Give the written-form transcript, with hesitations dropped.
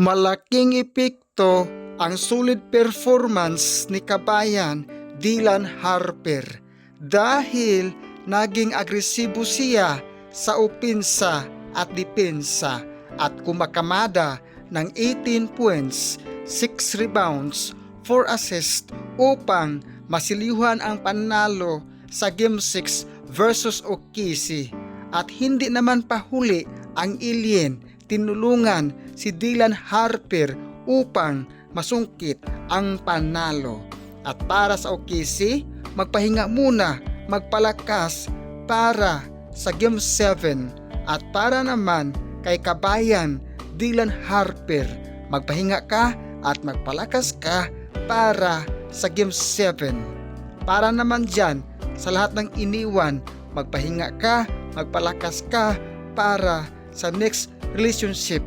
Malaking epekto ang solid performance ni kabayan Dylan Harper dahil naging agresibo siya sa opensa at depensa at kumakamada ng 18 points, 6 rebounds, 4 assists upang masilihan ang panalo sa Game 6 versus OKC. At hindi naman pahuli ang alien, tinulungan si Dylan Harper upang masungkit ang panalo. At para sa OKC, magpahinga muna, magpalakas para sa Game 7. At para naman kay kabayan Dylan Harper, magpahinga ka at magpalakas ka para sa Game 7. Para naman dyan sa lahat ng iniwan, magpahinga ka, magpalakas ka para sa next relationship